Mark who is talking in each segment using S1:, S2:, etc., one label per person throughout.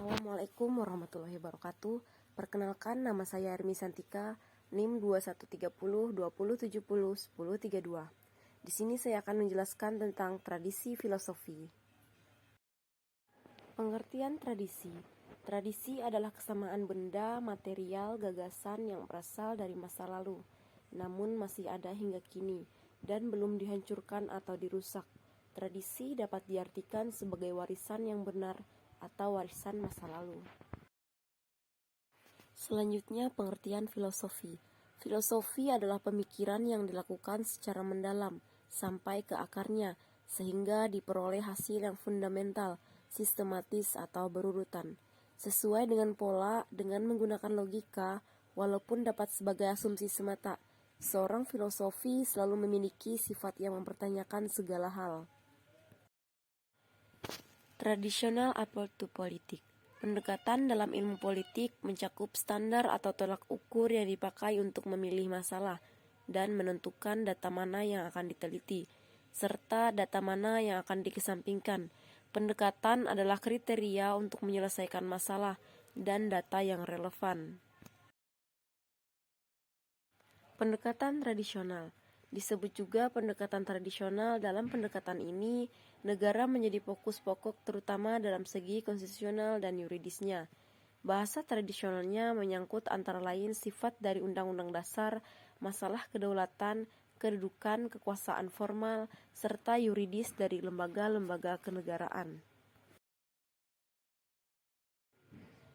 S1: Assalamualaikum warahmatullahi wabarakatuh. Perkenalkan, nama saya Ermi Santika, NIM 213020701032. Di sini saya akan menjelaskan tentang tradisi filosofi. Pengertian tradisi. Tradisi adalah kesamaan benda, material, gagasan yang berasal dari masa lalu, namun masih ada hingga kini dan belum dihancurkan atau dirusak. Tradisi dapat diartikan sebagai warisan yang benar atau warisan masa lalu. Selanjutnya, pengertian filosofi. Filosofi adalah pemikiran yang dilakukan secara mendalam sampai ke akarnya, sehingga diperoleh hasil yang fundamental, sistematis atau berurutan, sesuai dengan pola dengan menggunakan logika, walaupun dapat sebagai asumsi semata. Seorang filosofi selalu memiliki sifat yang mempertanyakan segala hal. Traditional approach to politik. Pendekatan dalam ilmu politik mencakup standar atau tolak ukur yang dipakai untuk memilih masalah dan menentukan data mana yang akan diteliti, serta data mana yang akan dikesampingkan. Pendekatan adalah kriteria untuk menyelesaikan masalah dan data yang relevan. Pendekatan tradisional. Disebut juga pendekatan tradisional. Dalam pendekatan ini, negara menjadi fokus pokok terutama dalam segi konstitusional dan yuridisnya. Bahasa tradisionalnya menyangkut antara lain sifat dari Undang-Undang Dasar, masalah kedaulatan, kedudukan, kekuasaan formal, serta yuridis dari lembaga-lembaga kenegaraan.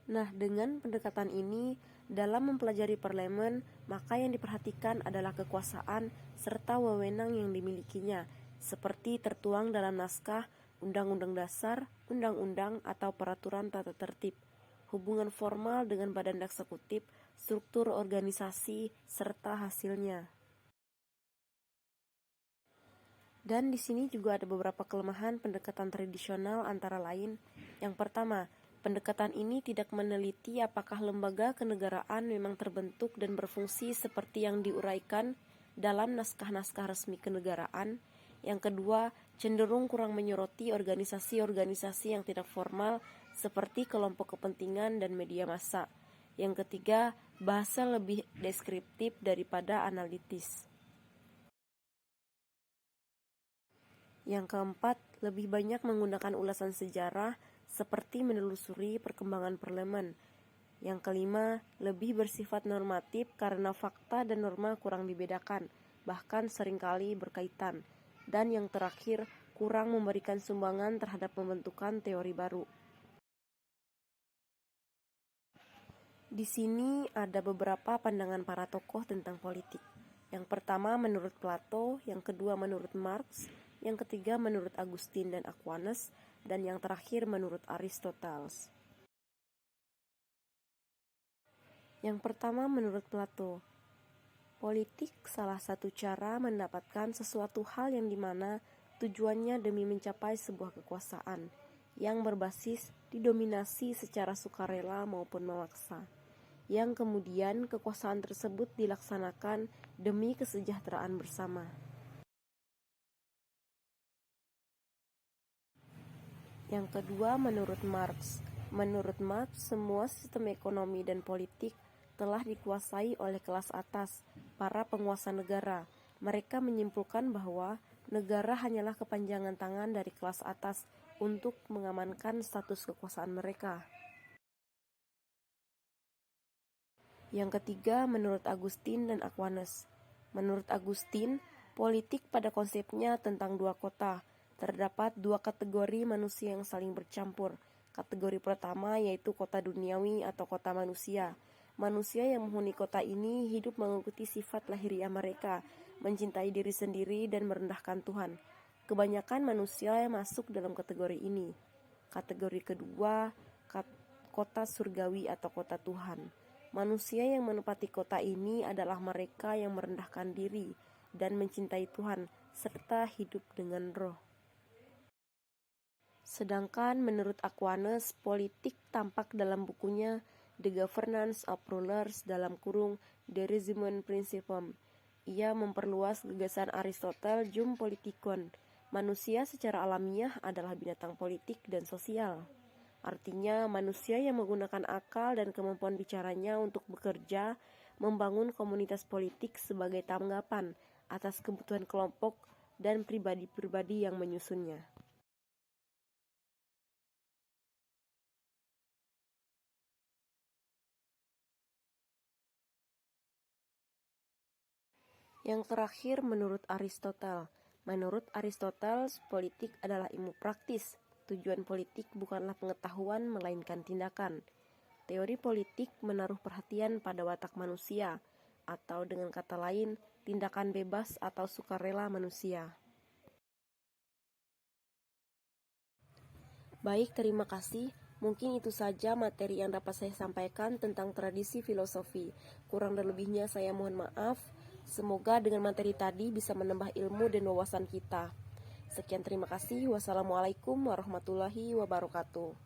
S1: Nah, dengan pendekatan ini, dalam mempelajari parlemen, maka yang diperhatikan adalah kekuasaan serta wewenang yang dimilikinya, seperti tertuang dalam naskah, undang-undang dasar, undang-undang, atau peraturan tata tertib, hubungan formal dengan badan eksekutif, struktur organisasi, serta hasilnya. Dan di sini juga ada beberapa kelemahan pendekatan tradisional, antara lain, yang pertama, pendekatan ini tidak meneliti apakah lembaga kenegaraan memang terbentuk dan berfungsi seperti yang diuraikan dalam naskah-naskah resmi kenegaraan. Yang kedua, cenderung kurang menyoroti organisasi-organisasi yang tidak formal seperti kelompok kepentingan dan media massa. Yang ketiga, bahasa lebih deskriptif daripada analitis. Yang keempat, lebih banyak menggunakan ulasan sejarah seperti menelusuri perkembangan parlemen. Yang kelima, lebih bersifat normatif karena fakta dan norma kurang dibedakan, bahkan seringkali berkaitan. Dan yang terakhir, kurang memberikan sumbangan terhadap pembentukan teori baru. Di sini ada beberapa pandangan para tokoh tentang politik. Yang pertama menurut Plato, yang kedua menurut Marx, yang ketiga menurut Agustin dan Aquinas, dan yang terakhir menurut Aristoteles. Yang pertama menurut Plato, politik salah satu cara mendapatkan sesuatu hal yang dimana tujuannya demi mencapai sebuah kekuasaan yang berbasis didominasi secara sukarela maupun memaksa, yang kemudian kekuasaan tersebut dilaksanakan demi kesejahteraan bersama. Yang kedua menurut Marx. Menurut Marx, semua sistem ekonomi dan politik telah dikuasai oleh kelas atas, para penguasa negara. Mereka menyimpulkan bahwa negara hanyalah kepanjangan tangan dari kelas atas untuk mengamankan status kekuasaan mereka. Yang ketiga menurut Agustin dan Aquinas. Menurut Agustin, politik pada konsepnya tentang dua kota. Terdapat dua kategori manusia yang saling bercampur. Kategori pertama yaitu kota duniawi atau kota manusia. Manusia yang menghuni kota ini hidup mengikuti sifat lahiriah mereka, mencintai diri sendiri dan merendahkan Tuhan. Kebanyakan manusia yang masuk dalam kategori ini. Kategori kedua, kota surgawi atau kota Tuhan. Manusia yang menempati kota ini adalah mereka yang merendahkan diri dan mencintai Tuhan, serta hidup dengan roh. Sedangkan menurut Aquinas, politik tampak dalam bukunya The Governance of Rulers (The Regimen Principium). Ia memperluas gagasan Aristoteles Jum Politikon. Manusia secara alamiah adalah binatang politik dan sosial. Artinya, manusia yang menggunakan akal dan kemampuan bicaranya untuk bekerja, membangun komunitas politik sebagai tanggapan atas kebutuhan kelompok dan pribadi-pribadi yang menyusunnya. Yang terakhir, menurut Aristoteles. Menurut Aristoteles, politik adalah ilmu praktis. Tujuan politik bukanlah pengetahuan, melainkan tindakan. Teori politik menaruh perhatian pada watak manusia, atau dengan kata lain, tindakan bebas atau sukarela manusia. Baik, terima kasih. Mungkin itu saja materi yang dapat saya sampaikan tentang tradisi filosofi. Kurang dan lebihnya saya mohon maaf. Semoga dengan materi tadi bisa menambah ilmu dan wawasan kita. Sekian, terima kasih. Wassalamualaikum warahmatullahi wabarakatuh.